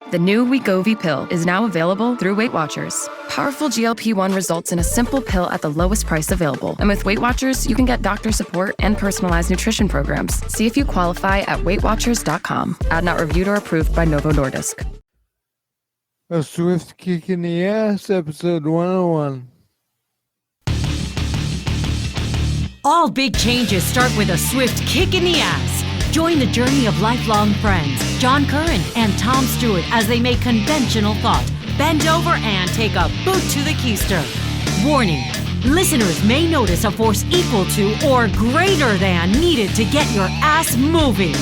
The new Wegovy pill is now available through Weight Watchers. Powerful GLP-1 results in a simple pill at the lowest price available. And with Weight Watchers, you can get doctor support and personalized nutrition programs. See if you qualify at WeightWatchers.com. Ad not reviewed or approved by Novo Nordisk. A Swift Kick in the Ass, episode 101. All big changes start with a swift kick in the ass. Join the journey of lifelong friends, John Curran and Tom Stewart, as they make conventional thought bend over and take a boot to the keister. Warning, listeners may notice a force equal to or greater than needed to get your ass moving.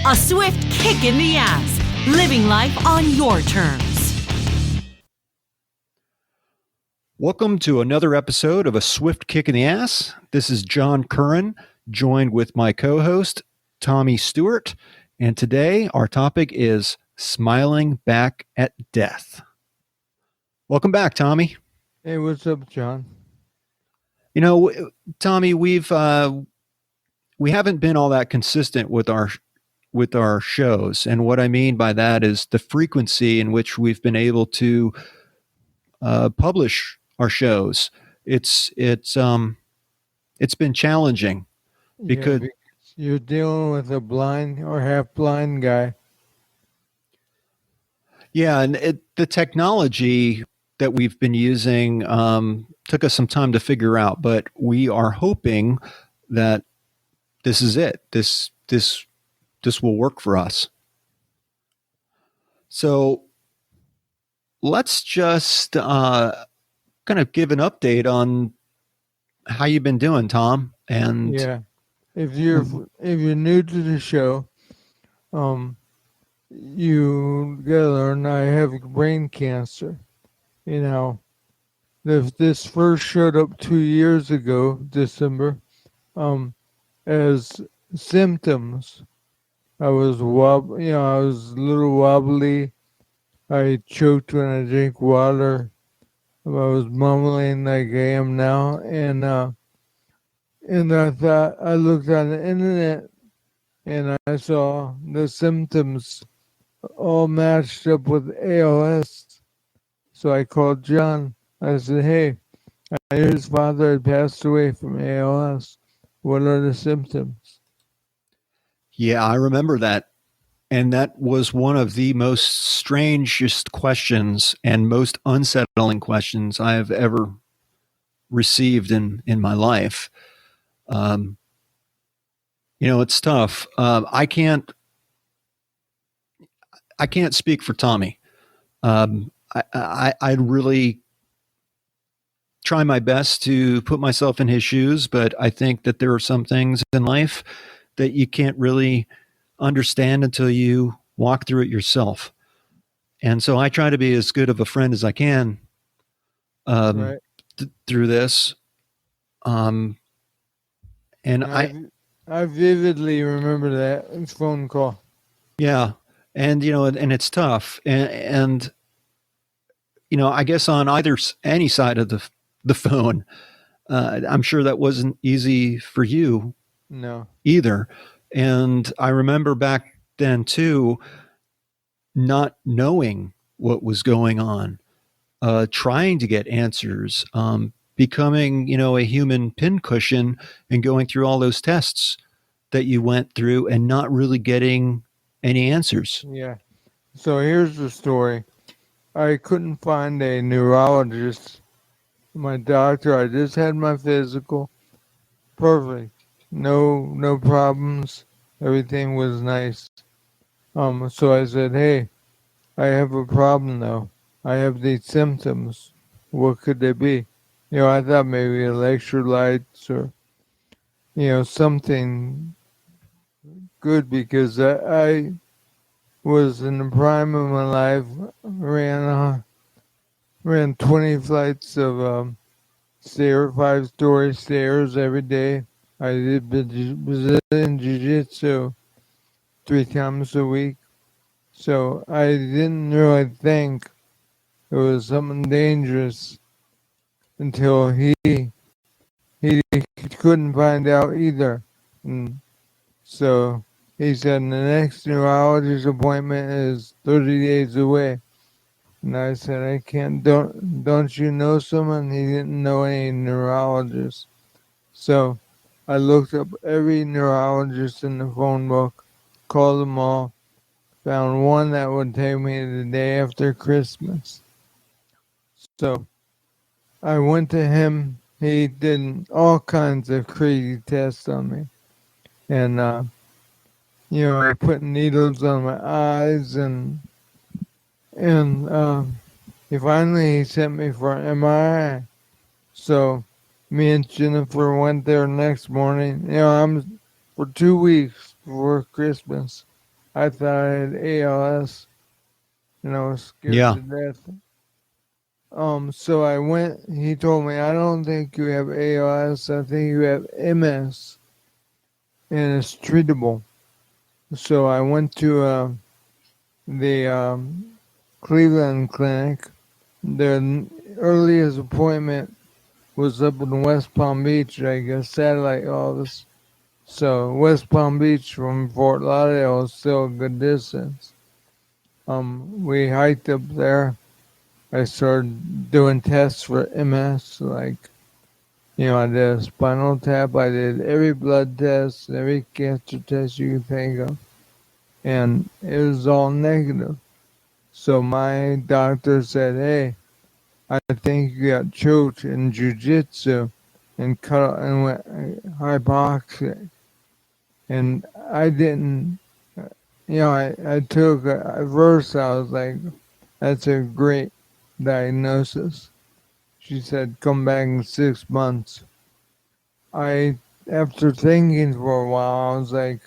A swift kick in the ass, living life on your terms. Welcome to another episode of A Swift Kick in the Ass. This is John Curran, joined with my co-host, Tommy Stewart. And today our topic is smiling back at death. Welcome back, Tommy. Hey, what's up, John? You know, Tommy, we haven't been all that consistent with our shows. And what I mean by that is the frequency in which we've been able to publish our shows. It's been challenging because you're dealing with a blind or half blind guy. Yeah, and the technology that we've been using took us some time to figure out, but we are hoping that this is it. This will work for us. So let's just kind of give an update on how you've been doing, Tom. And yeah, if you're new to the show, you gotta learn I have brain cancer. You know, this first showed up 2 years ago, December, as symptoms. I was I was a little wobbly. I choked when I drink water. I was mumbling like I am now, and I thought, I looked on the internet and I saw the symptoms all matched up with ALS. So I called John. I said, hey, I knew his father had passed away from ALS. What are the symptoms? Yeah, I remember that. And that was one of the most strangest questions and most unsettling questions I have ever received in my life. It's tough. I can't speak for Tommy. I'd really try my best to put myself in his shoes, but I think that there are some things in life that you can't really understand until you walk through it yourself. And so I try to be as good of a friend as I can Right. through this. And I vividly remember that phone call. Yeah. And, and it's tough. And I guess on any side of the phone, I'm sure that wasn't easy for you. No. Either. And I remember back then too, not knowing what was going on, trying to get answers, becoming, a human pincushion and going through all those tests that you went through and not really getting any answers. Yeah. So here's the story. I couldn't find a neurologist. My doctor, I just had my physical. Perfect. No problems. Everything was nice. So I said, hey, I have a problem though. I have these symptoms. What could they be? I thought maybe electrolytes or, something good, because I was in the prime of my life, ran 20 flights of 5-story stairs every day. I did Brazilian Jiu-Jitsu 3 times a week. So I didn't really think it was something dangerous until he couldn't find out either. And so he said the next neurologist appointment is 30 days away. And I said, I can't, don't you know someone? He didn't know any neurologists. So I looked up every neurologist in the phone book, called them all, found one that would take me the day after Christmas. So I went to him. He did all kinds of crazy tests on me. And, he put needles on my eyes and he sent me for an MRI. So me and Jennifer went there next morning. I'm for 2 weeks before Christmas. I thought I had ALS, and I was scared Yeah. to death. So I went. He told me, I don't think you have ALS. I think you have MS, and it's treatable. So I went to the Cleveland Clinic. The earliest appointment was up in West Palm Beach, I guess, satellite office. So West Palm Beach from Fort Lauderdale is still a good distance. We hiked up there. I started doing tests for MS, like, I did a spinal tap. I did every blood test, every cancer test you can think of, and it was all negative. So my doctor said, hey, I think you got choked in jujitsu and cut and went hypoxic. And I didn't, I took, at first I was like, that's a great diagnosis. She said, come back in 6 months. After thinking for a while, I was like,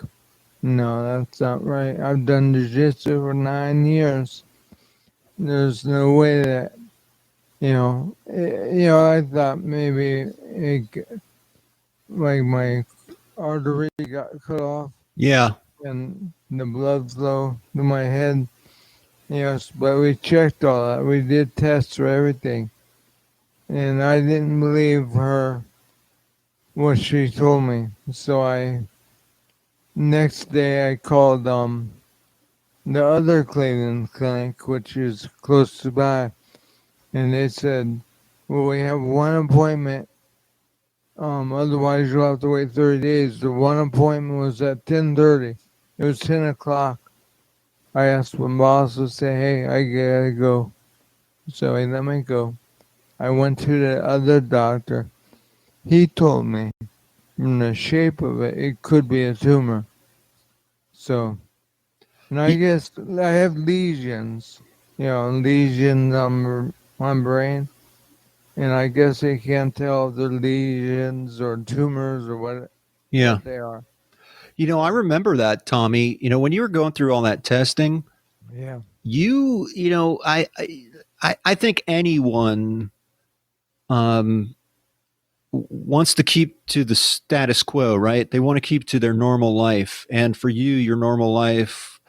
no, that's not right. I've done jiu-jitsu for 9 years. There's no way that, I thought maybe like my artery got cut off Yeah. and the blood flow to my head. Yes, but we checked all that. We did tests for everything. And I didn't believe her, what she told me. So next day I called the other Cleveland clinic, which is close to by, and they said, well, we have one appointment. Otherwise you'll have to wait 30 days. The one appointment was at 10:30. It was 10 o'clock. I asked my boss to say, hey, I gotta go. So he let me go. I went to the other doctor. He told me from the shape of it, it could be a tumor. So, and I guess I have lesions, lesions on my brain. And I guess they can't tell if they're lesions or tumors or Yeah. what they are. I remember that, Tommy. When you were going through all that testing, Yeah. I think anyone wants to keep to the status quo, right? They want to keep to their normal life. And for you, your normal life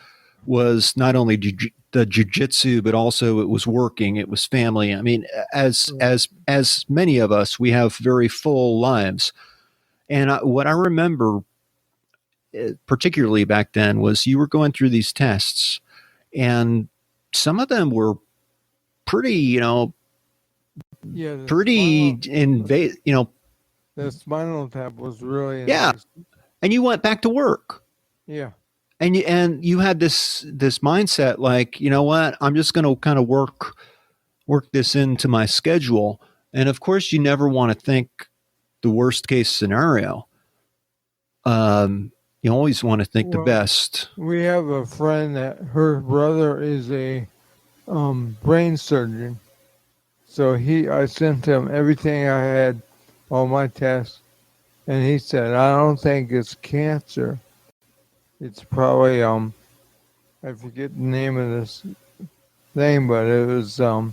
was not only the jujitsu, but also it was working, it was family. I mean, as many of us, we have very full lives. And what I remember, particularly back then, was you were going through these tests, and some of them were pretty, Yeah. pretty The spinal tap was really yeah. nice. And you went back to work. Yeah. And you had this mindset, like, you know what, I'm just going to kind of work this into my schedule. And of course, you never want to think the worst case scenario. You always want to think the best. We have a friend that her brother is a brain surgeon. So I sent him everything I had, all my tests, and he said, I don't think it's cancer. It's probably I forget the name of this thing, but it was a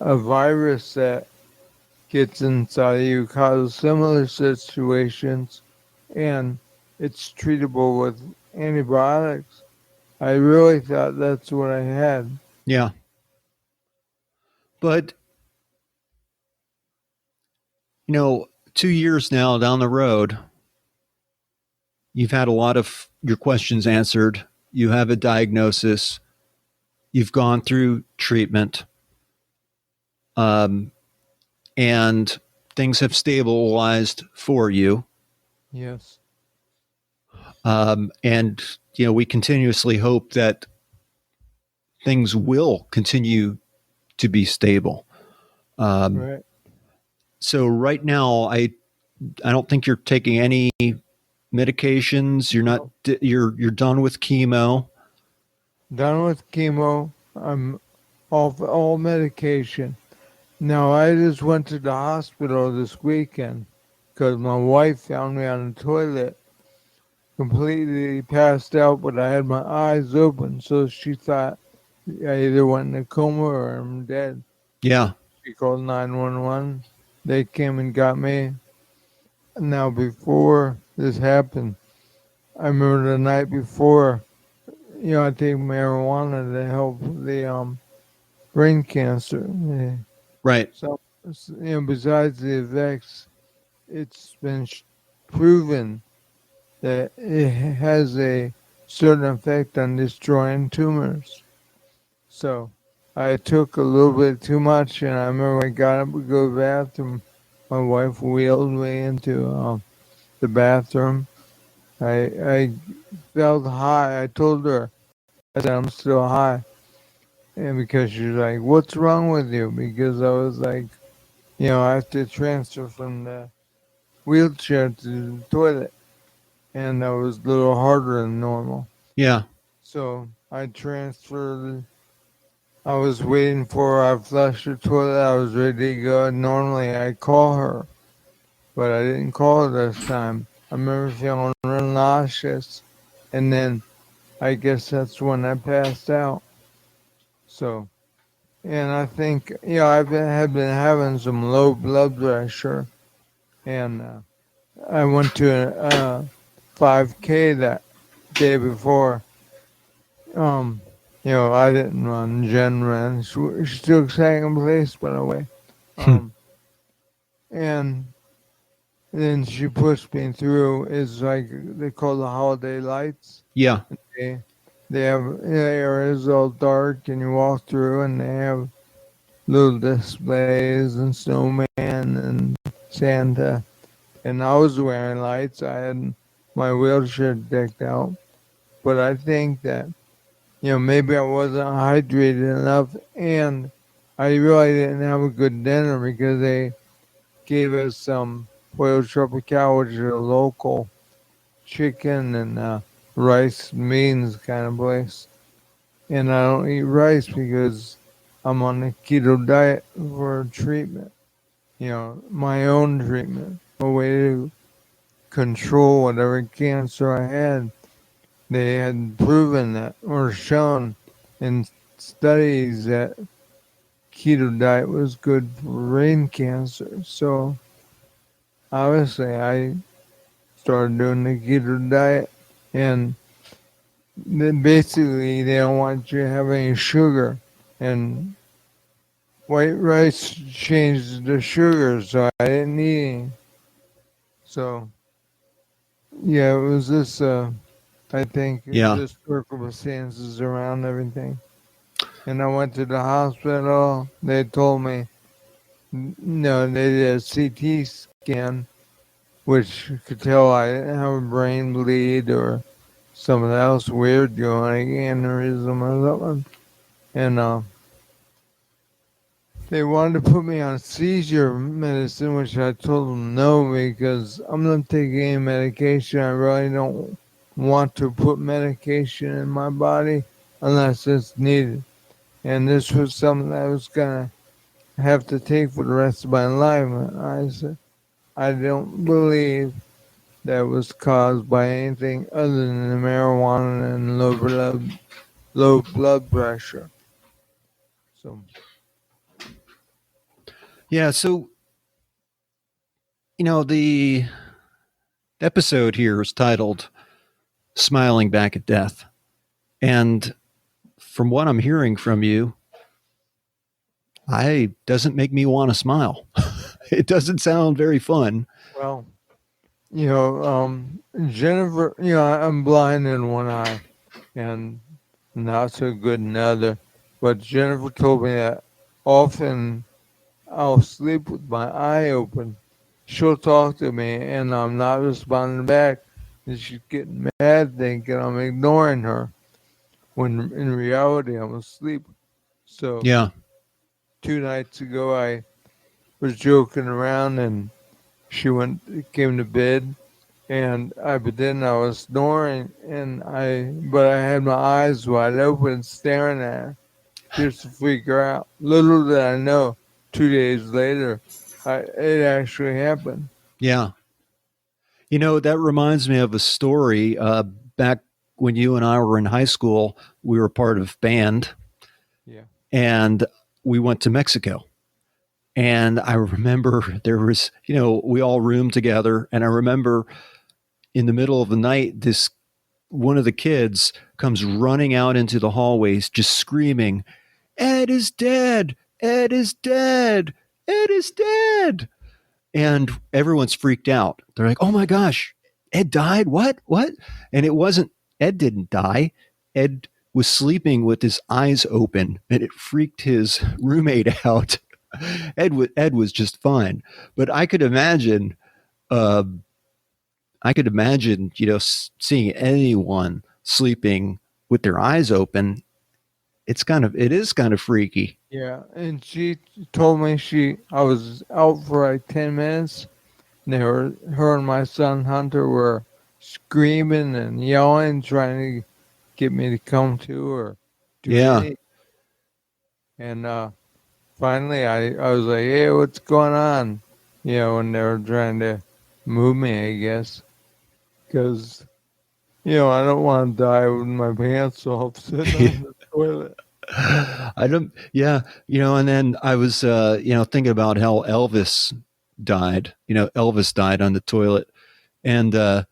virus that gets inside you, causes similar situations, and it's treatable with antibiotics. I really thought that's what I had. Yeah. But 2 years now down the road, you've had a lot of your questions answered. You have a diagnosis. You've gone through treatment. And things have stabilized for you. Yes. And, we continuously hope that things will continue to be stable. Right. So right now, I don't think you're taking any medications. You're not. You're done with chemo. Done with chemo. I'm off all medication. Now, I just went to the hospital this weekend because my wife found me on the toilet, completely passed out, but I had my eyes open, so she thought I either went in a coma or I'm dead. Yeah. She called 911. They came and got me. Now, before this happened, I remember the night before, I take marijuana to help the brain cancer. Right. So, besides the effects, it's been proven that it has a certain effect on destroying tumors. So I took a little bit too much, and I remember I got up to go to the bathroom. My wife wheeled me into the bathroom. I felt high. I told her, I said, I'm still high. And because she's like, what's wrong with you? Because I was like, I have to transfer from the wheelchair to the toilet. And that was a little harder than normal. Yeah. So I transferred. I was waiting for her. I flushed the toilet. I was ready to go. Normally I call her, but I didn't call her this time. I remember feeling real nauseous. And then I guess that's when I passed out. So, and I think, I've had been having some low blood pressure. And I went to a 5K that day before. I didn't run. Jen ran. She took second place, by the way. And then she pushed me through. It's like they call the holiday lights. Yeah. They have the area is all dark, and you walk through, and they have little displays and snowman and Santa. And I was wearing lights. I had my wheelchair decked out. But I think that, maybe I wasn't hydrated enough, and I really didn't have a good dinner because they gave us some pollo tropical, which is a local chicken and rice and beans kind of place. And I don't eat rice because I'm on a keto diet for treatment. My own treatment, a way to control whatever cancer I had. They had proven that or shown in studies that keto diet was good for brain cancer. So obviously I started doing the keto diet, and then basically they don't want you to have any sugar, and white rice changed the sugar, so I didn't eat any. So yeah, it was this I think the circumstances around everything. And I went to the hospital. They told me, no, they did a CT scan, which could tell I didn't have a brain bleed or something else weird going, like aneurysm or something. And they wanted to put me on seizure medicine, which I told them no, because I'm not taking any medication. I really don't want to put medication in my body unless it's needed. And this was something I was going to have to take for the rest of my life. And I said, I don't believe that was caused by anything other than the marijuana and low blood pressure. So, yeah. So, the episode here is titled Smiling Back at Death. And from what I'm hearing from you, it doesn't make me want to smile. It doesn't sound very fun. well, Jennifer, I'm blind in one eye and not so good in the other. But Jennifer told me that often I'll sleep with my eye open. She'll talk to me and I'm not responding back. And she's getting mad thinking I'm ignoring her when in reality I'm asleep. So Yeah. 2 nights ago I was joking around and she came to bed and but then I was snoring but I had my eyes wide open staring at her just to freak her out. Little did I know, 2 days later, it actually happened. Yeah. That reminds me of a story. Back when you and I were in high school, we were part of band Yeah. and we went to Mexico. And I remember there was, we all roomed together. And I remember in the middle of the night, this one of the kids comes running out into the hallways, just screaming, "Ed is dead! Ed is dead! Ed is dead!" And everyone's freaked out. They're like, "Oh my gosh, Ed died? What?" And it wasn't, Ed didn't die. Ed was sleeping with his eyes open, and it freaked his roommate out. Ed was just fine, but uh, I could imagine, seeing anyone sleeping with their eyes open. It is kind of freaky. Yeah. And she told me I was out for like 10 minutes. And her and my son Hunter were screaming and yelling, trying to get me to come to or do Yeah. anything. And finally, I was like, "Hey, what's going on?" And they were trying to move me, I guess, because I don't want to die with my pants off sitting on the toilet. I don't, yeah, and then I was, thinking about how Elvis died. Elvis died on the toilet. And, the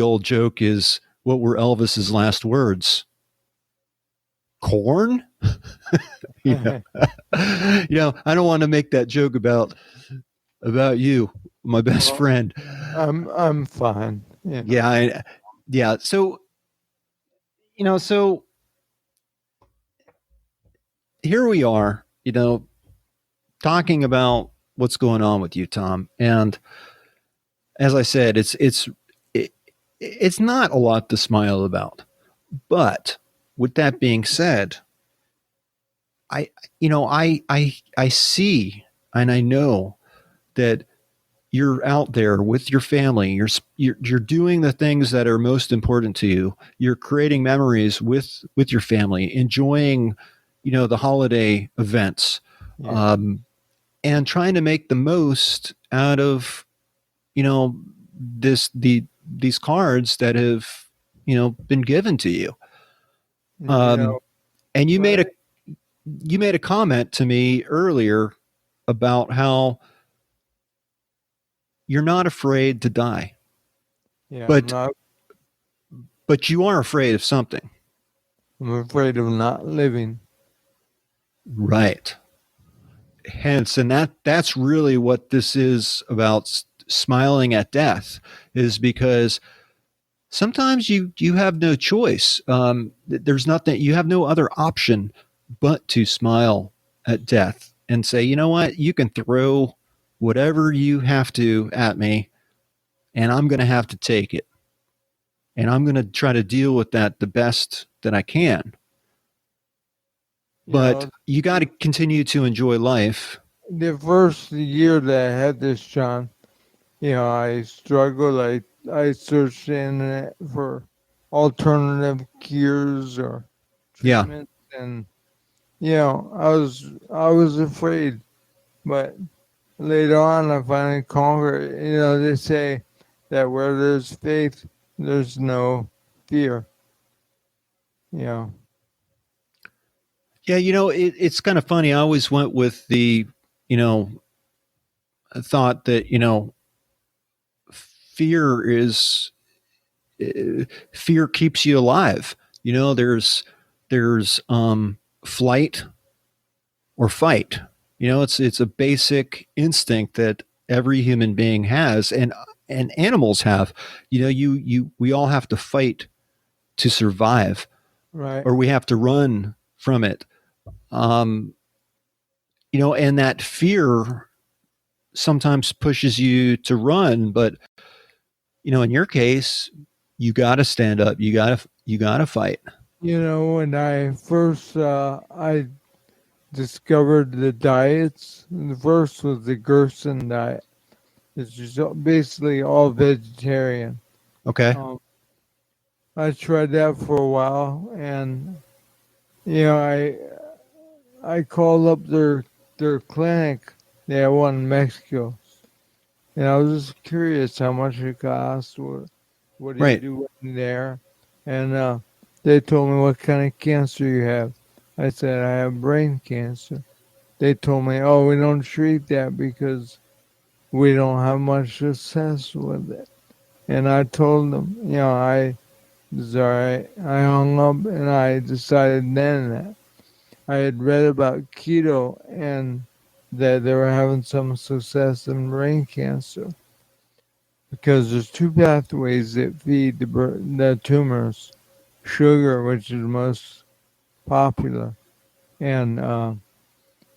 old joke is, what were Elvis's last words? Corn? you know, I don't want to make that joke about you, my best friend. I'm fine. Yeah. Yeah. So, so here we are, talking about what's going on with you, Tom. And as I said, it's not a lot to smile about. But with that being said, I see and I know that you're out there with your family. You're doing the things that are most important to you. You're creating memories with your family, enjoying, the holiday events, Yeah. and trying to make the most out of, these cards that have, been given to you. And you made a comment to me earlier about how you're not afraid to die, Yeah, but you are afraid of something. I'm afraid of not living. Right. Hence, and that's really what this is about, smiling at death, is because sometimes you have no choice. There's nothing, you have no other option but to smile at death and say, you know what, you can throw whatever you have to at me, and I'm going to have to take it. And I'm going to try to deal with that the best that I can. But you got to continue to enjoy life. The first year that I had this, John, I struggled. I searched the internet for alternative cures or Yeah. treatments, and I was afraid, but later on I finally conquered. They say that where there's faith, there's no fear. Yeah, it's kind of funny. I always went with the, thought that, fear is fear keeps you alive. There's flight or fight. It's a basic instinct that every human being has, and animals have. We all have to fight to survive, Right. or we have to run from it. And that fear sometimes pushes you to run, but in your case, you got to stand up. You got to fight. When I first I discovered the diets, the first was the Gerson diet. It's just basically all vegetarian. Okay. Um, I tried that for a while, and I called up their clinic. They had one in Mexico, and I was just curious how much it cost. What do you Right. do in there? And they told me what kind of cancer you have. I said I have brain cancer. They told me, oh, we don't treat that because we don't have much success with it. And I told them, I was all right. I hung up and I decided then that I had read about keto and that they were having some success in brain cancer because there's two pathways that feed the tumors: sugar, which is most popular, and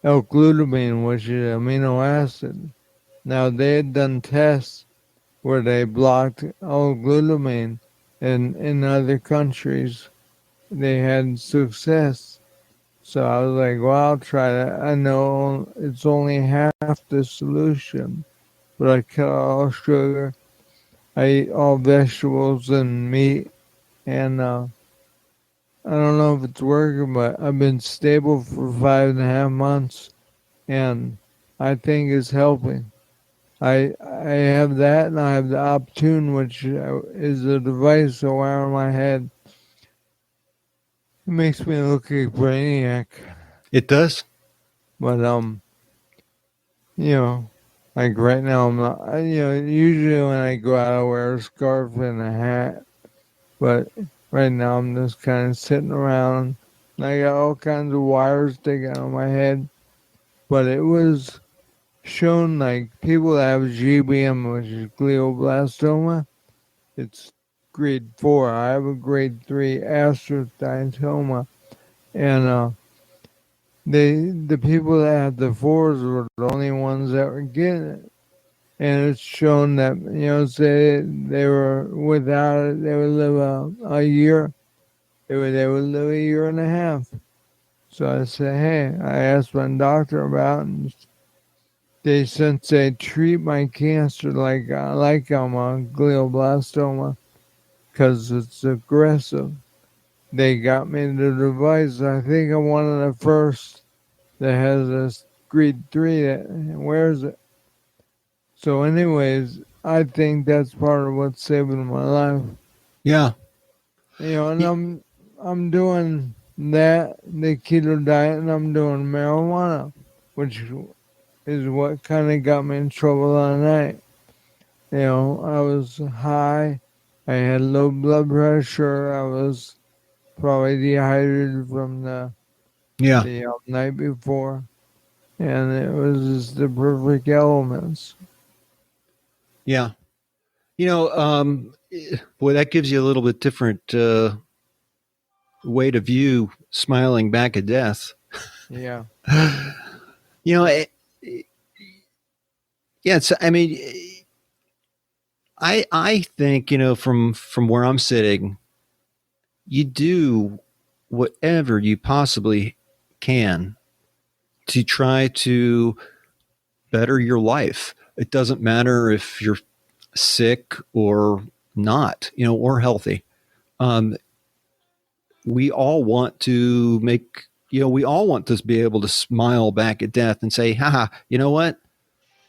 L-glutamine, which is amino acid. Now they had done tests where they blocked L-glutamine, and in other countries they had success. So I was like, well, I'll try that. I know it's only half the solution, but I cut all sugar. I eat all vegetables and meat, and I don't know if it's working, but I've been stable for 5.5 months, and I think it's helping. I have that, and I have the Optune, which is a device around my head. It makes me look like a brainiac, It does. but like right now I'm not. Usually when I go out, I wear a scarf and a hat, but right now I'm just kind of sitting around. And I got all kinds of wires sticking out of my head, but it was shown like people that have GBM, which is glioblastoma. It's grade 4. I have a grade 3 astrocytoma, and the people that had the 4s were the only ones that were getting it. And it's shown that, say they were without it, they would live a year. They would live a year and a half. So I said, hey, I asked my doctor about it, and since they treat my cancer like I'm a glioblastoma because it's aggressive, they got me the device. I think I'm one of the first that has a grade 3 that wears it. So anyways, I think that's part of what's saving my life. Yeah. And I'm doing that, the keto diet, and I'm doing marijuana, which is what kind of got me in trouble that night. I was high, I had low blood pressure, I was probably dehydrated from the Yeah. night before, and it was just the perfect elements. Yeah. Boy, that gives you a little bit different way to view smiling back at death. Yeah. You know, it, yeah. I mean, I think from where I'm sitting, you do whatever you possibly can to try to better your life. It doesn't matter if you're sick or not, or healthy. We all want to we all want to be able to smile back at death and say, haha, you know what?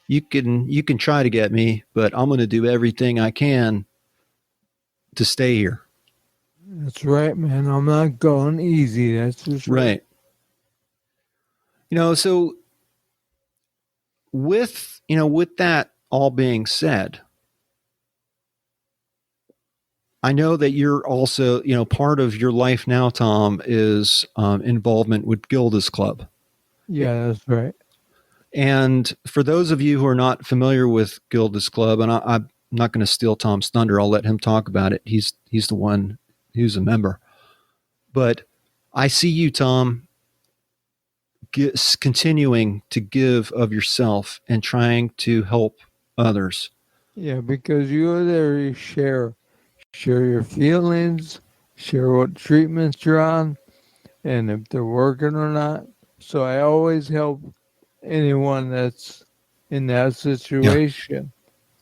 You can try to get me, but I'm going to do everything I can to stay here. That's right, man. I'm not going easy. That's for sure. Right. So with that all being said, I know that you're also, part of your life now, Tom, is involvement with Gilda's Club. Yeah, that's right. And for those of you who are not familiar with Gilda's Club, and I'm not going to steal Tom's thunder, I'll let him talk about it. He's the one who's a member. But I see you, Tom, continuing to give of yourself and trying to help others. Yeah, because you go there, you share your feelings, share what treatments you're on, and if they're working or not. So I always help anyone that's in that situation.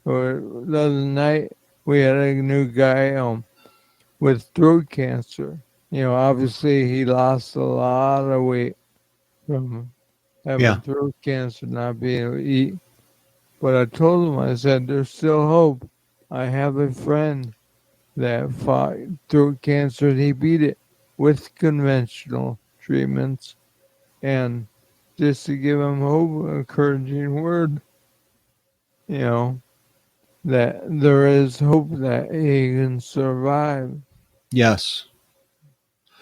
Or the other night, we had a new guy with throat cancer. Obviously he lost a lot of weight from having throat cancer, not being able to eat. But I told him, I said, there's still hope. I have a friend that fought throat cancer and he beat it with conventional treatments. And just to give him hope, an encouraging word, that there is hope that he can survive. Yes.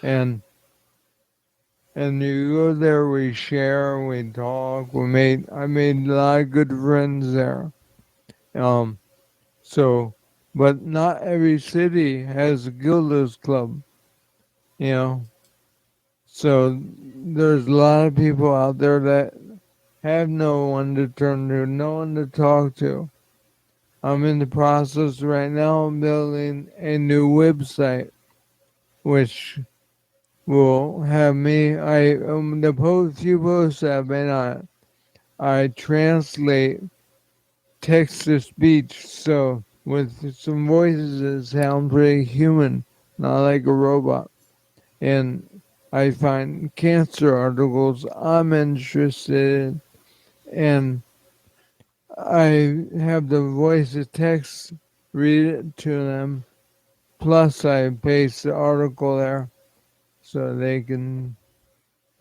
And you go there, we share, we talk, I made a lot of good friends there. But not every city has a Gilda's Club, So there's a lot of people out there that have no one to turn to, no one to talk to. I'm in the process right now of building a new website, which will have me. Few posts I've been on, I translate text to speech, so with some voices that sound pretty human, not like a robot. And I find cancer articles I'm interested in, and I have the voice of text read it to them. Plus, I paste the article there so they can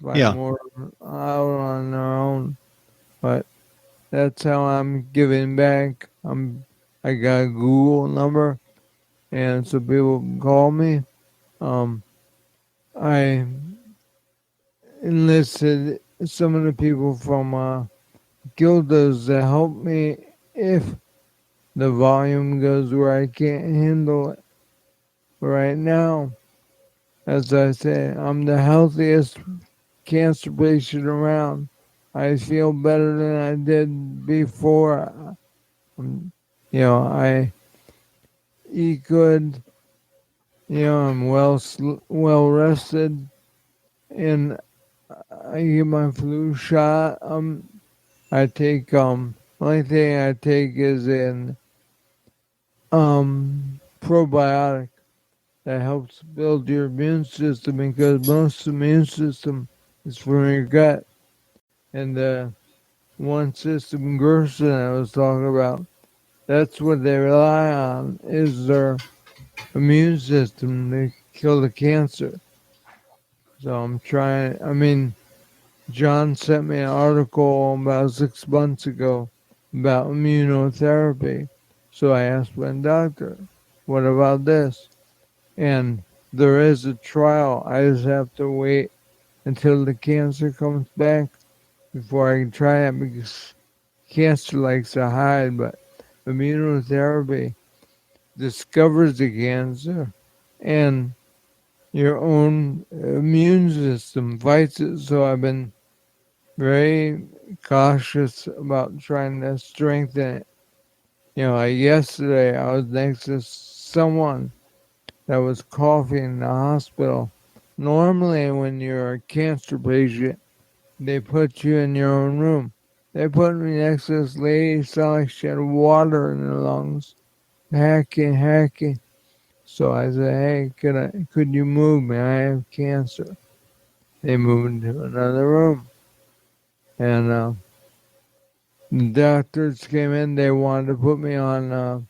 find more out on their own. But that's how I'm giving back. I got a Google number, and so people can call me. I enlisted some of the people from Gilda's that help me if the volume goes where I can't handle it. Right now, as I say, I'm the healthiest cancer patient around. I feel better than I did before. I eat good. I'm well rested, and I get my flu shot. I take only thing I take is an probiotic that helps build your immune system, because most immune system is from your gut. And the one system Gerson I was talking about, that's what they rely on, is their immune system to kill the cancer. So I'm trying, John sent me an article about 6 months ago about immunotherapy. So I asked my doctor, what about this? And there is a trial. I just have to wait until the cancer comes back before I can try it, because cancer likes to hide, but immunotherapy discovers the cancer and your own immune system fights it. So I've been very cautious about trying to strengthen it. Like yesterday, I was next to someone that was coughing in the hospital. Normally, when you're a cancer patient, they put you in your own room. They put me next to this lady, sounded like she had water in her lungs, hacking. So I said, hey, could you move me? I have cancer. They moved into another room. And the doctors came in, they wanted to put me on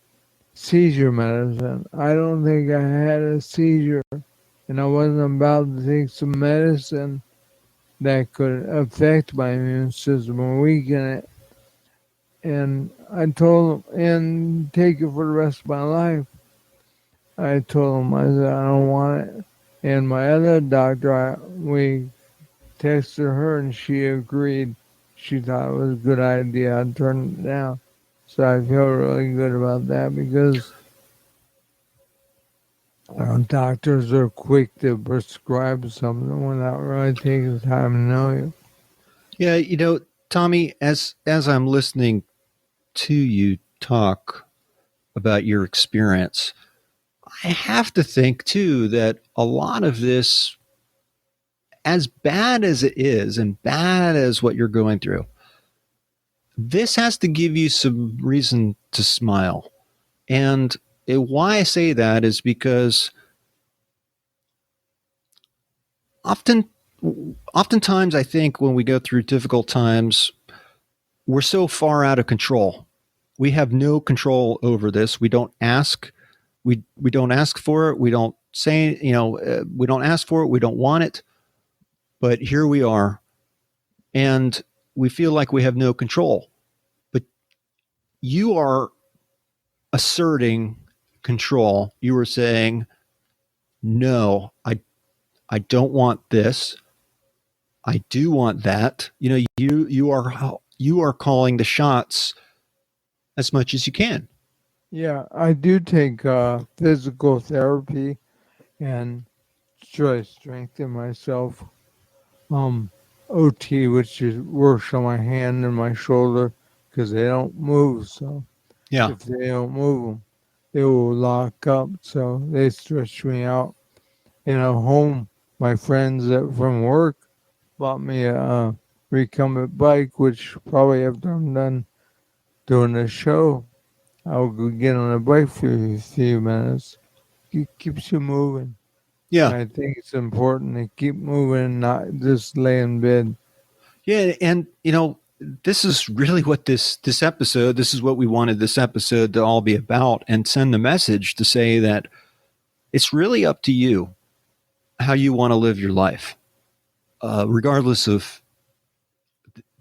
seizure medicine. I don't think I had a seizure, and I wasn't about to take some medicine that could affect my immune system or weaken it. And I told them, and take it for the rest of my life. I told them, I said, I don't want it. And my other doctor, we texted her and she agreed. she thought it was a good idea. I turned it down. So I feel really good about that because doctors are quick to prescribe something without really taking the time to know you. Yeah, Tommy, as I'm listening to you talk about your experience, I have to think too that a lot of this, as bad as it is and bad as what you're going through, this has to give you some reason to smile. And why I say that is because oftentimes I think when we go through difficult times, we're so far out of control. We have no control over this. We don't ask. We don't ask for it. We don't say, we don't ask for it. We don't want it. But here we are. And we feel like we have no control. But you are asserting control. You are saying, no, I don't want this. I do want that. You are calling the shots as much as you can. Yeah, I do take physical therapy and try to strengthen myself. OT, which is works on my hand and my shoulder because they don't move. So Yeah. if they don't move them, they will lock up. So they stretch me out. At home, my friends from work bought me a recumbent bike, which probably after I'm done doing the show, I'll go get on a bike for a few minutes. It keeps you moving. Yeah. I think it's important to keep moving, not just lay in bed. Yeah. And, this is really what this episode, this is what we wanted this episode to all be about, and send the message to say that it's really up to you how you want to live your life, regardless of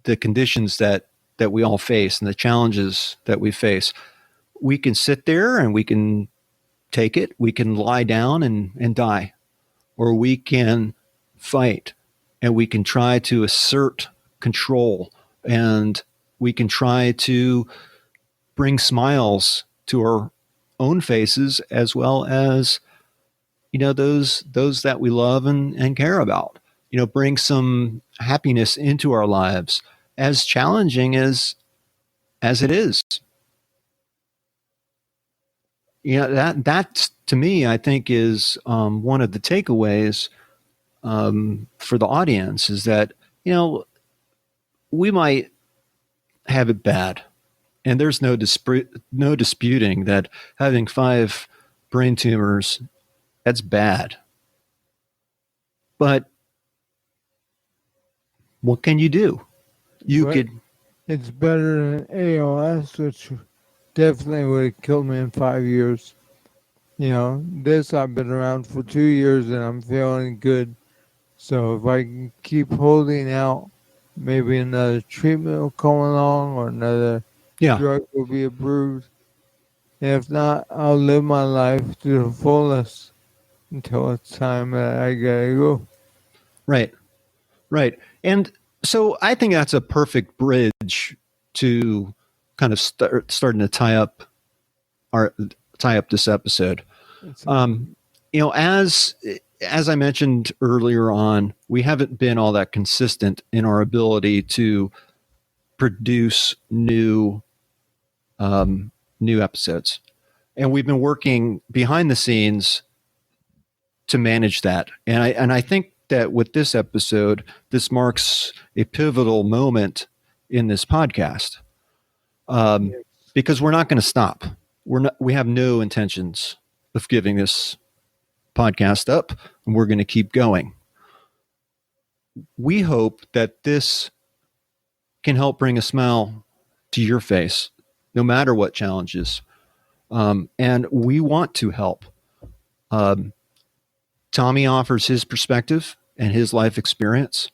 the conditions that we all face and the challenges that we face. We can sit there and we can take it. We can lie down and die, or we can fight and we can try to assert control, and we can try to bring smiles to our own faces as well as those that we love and care about. Bring some happiness into our lives, as challenging as it is. That to me, I think, is one of the takeaways for the audience, is that we might have it bad, and there's no disputing that having 5 brain tumors, that's bad. But what can you do? It's better than ALS, which definitely would have killed me in 5 years. This I've been around for 2 years and I'm feeling good. So if I can keep holding out, maybe another treatment will come along or another drug will be approved. And if not, I'll live my life to the fullest until it's time that I gotta go. Right. And so I think that's a perfect bridge to kind of starting to tie up this episode. As I mentioned earlier on, we haven't been all that consistent in our ability to produce new episodes, and we've been working behind the scenes to manage that. And I think that with this episode, this marks a pivotal moment in this podcast, because we're not going to stop. We have no intentions of giving this podcast up, and we're going to keep going. We hope that this can help bring a smile to your face, no matter what challenges. And we want to help. Tommy offers his perspective and his life experience.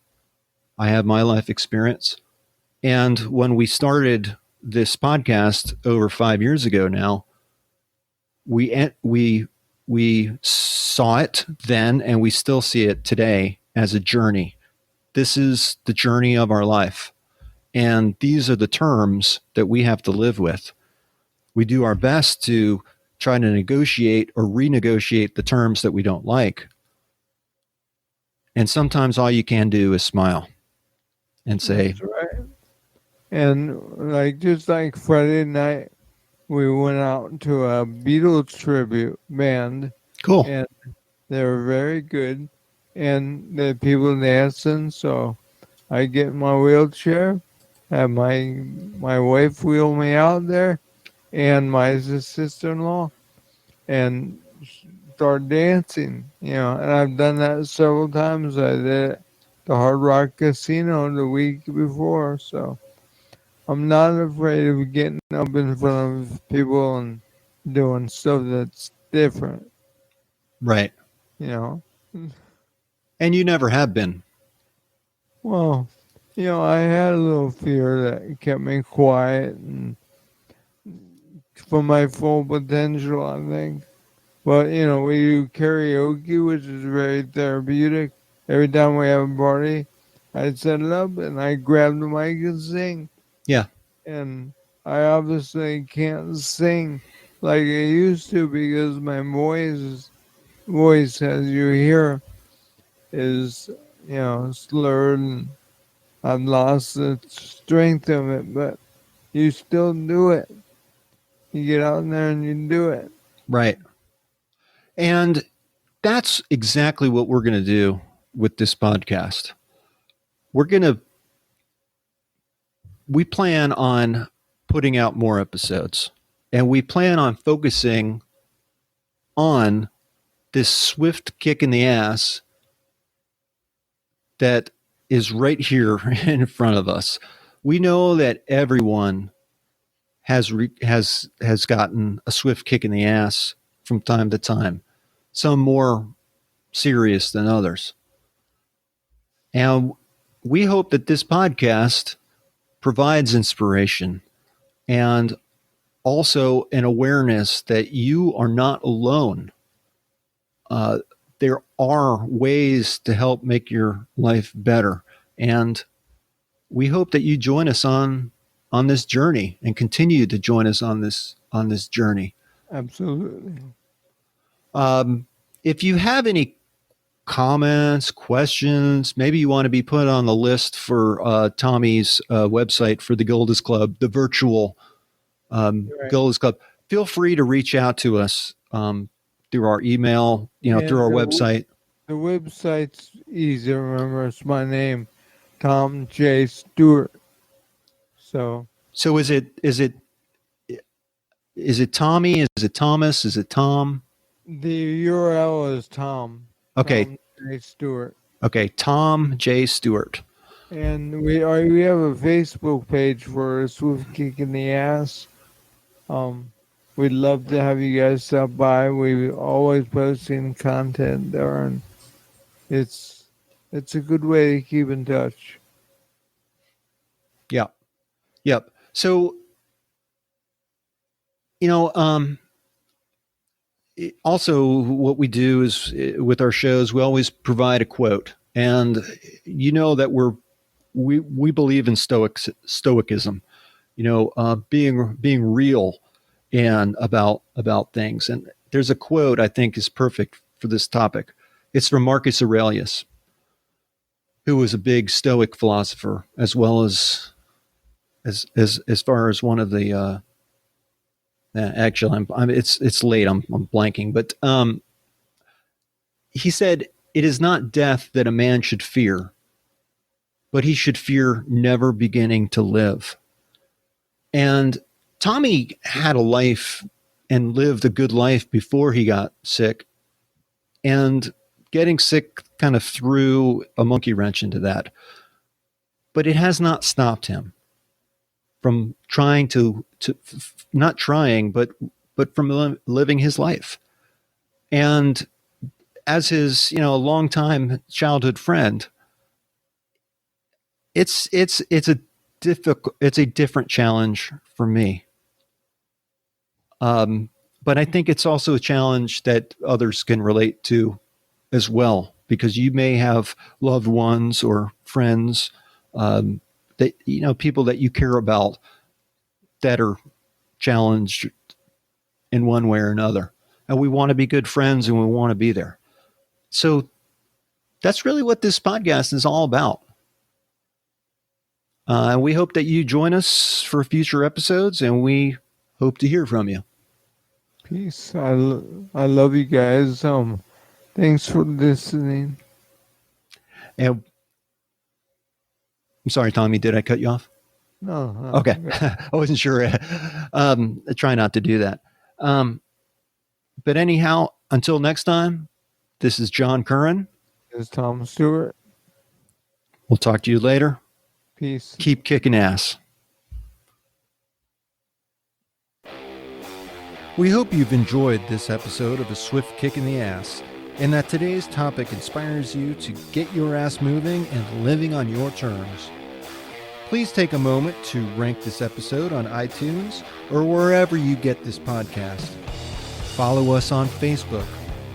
I have my life experience. And when we started this podcast over 5 years ago now, we saw it then, and we still see it today as a journey. This is the journey of our life. And these are the terms that we have to live with. We do our best to try to negotiate or renegotiate the terms that we don't like. And sometimes all you can do is smile and say, That's right. And like just like Friday night, we went out to a Beatles tribute band, cool. and they were very good, and the people dancing. So I get in my wheelchair, have my wife wheel me out there, and my sister-in-law, and start dancing. And I've done that several times. I did it at the Hard Rock Casino the week before, so I'm not afraid of getting up in front of people and doing stuff that's different, Right. you know. And you never have been. Well, I had a little fear that kept me quiet and for my full potential, I think. But, we do karaoke, which is very therapeutic. Every time we have a party, I set it up and I grab the mic and sing. Yeah. And I obviously can't sing like I used to because my voice, as you hear, is, slurred, and I've lost the strength of it, but you still do it. You get out there and you do it. Right. And that's exactly what we're going to do with this podcast. We plan on putting out more episodes, and we plan on focusing on this swift kick in the ass that is right here in front of us. We know that everyone has gotten a swift kick in the ass from time to time, some more serious than others. And we hope that this podcast provides inspiration and also an awareness that you are not alone. There are ways to help make your life better. And we hope that you join us on this journey and continue to join us on this journey. Absolutely. If you have any comments, questions, maybe you want to be put on the list for Tommy's website for the Golders Club, the virtual Golders Club, feel free to reach out to us through our email, through our website. The website's easy to remember. It's my name, Tom J. Stewart. So is it Tommy? Is it Thomas? Is it Tom? The URL is Tom. Okay. Tom J. Stewart. Okay, Tom J. Stewart. And we have a Facebook page for Swift Kick in the Ass. We'd love to have you guys stop by. We always posting content there, and it's a good way to keep in touch. Yep. So, also what we do is with our shows, we always provide a quote, and that we believe in stoicism, being real and about things. And there's a quote I think is perfect for this topic. It's from Marcus Aurelius, who was a big Stoic philosopher, as well as far as one of the. Actually, it's late. I'm blanking, but he said, "It is not death that a man should fear, but he should fear never beginning to live." And Tommy had a life and lived a good life before he got sick, and getting sick kind of threw a monkey wrench into that. But it has not stopped him from trying not trying, but from living his life. And as his, longtime childhood friend, it's a different challenge for me. But I think it's also a challenge that others can relate to as well, because you may have loved ones or friends that, people that you care about that are challenged in one way or another. And we want to be good friends and we want to be there. So that's really what this podcast is all about. And we hope that you join us for future episodes, and we hope to hear from you. Peace. I love you guys. Thanks for listening. And I'm sorry, Tommy, did I cut you off? No. Okay. I wasn't sure. I try not to do that. But anyhow, until next time, this is John Curran. This is Tom Stewart. We'll talk to you later. Peace. Keep kicking ass. We hope you've enjoyed this episode of A Swift Kick in the Ass, and that today's topic inspires you to get your ass moving and living on your terms. Please take a moment to rank this episode on iTunes or wherever you get this podcast. Follow us on Facebook,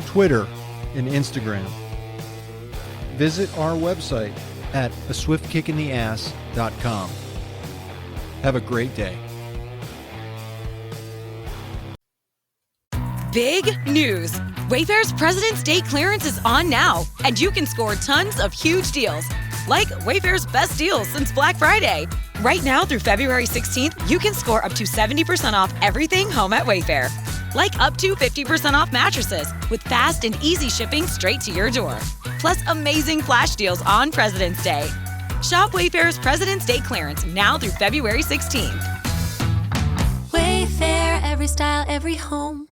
Twitter, and Instagram. Visit our website at aswiftkickintheass.com. Have a great day. Big news! Wayfair's President's Day clearance is on now, and you can score tons of huge deals. Like Wayfair's best deals since Black Friday. Right now through February 16th, you can score up to 70% off everything home at Wayfair. Like up to 50% off mattresses with fast and easy shipping straight to your door. Plus amazing flash deals on President's Day. Shop Wayfair's President's Day clearance now through February 16th. Wayfair, every style, every home.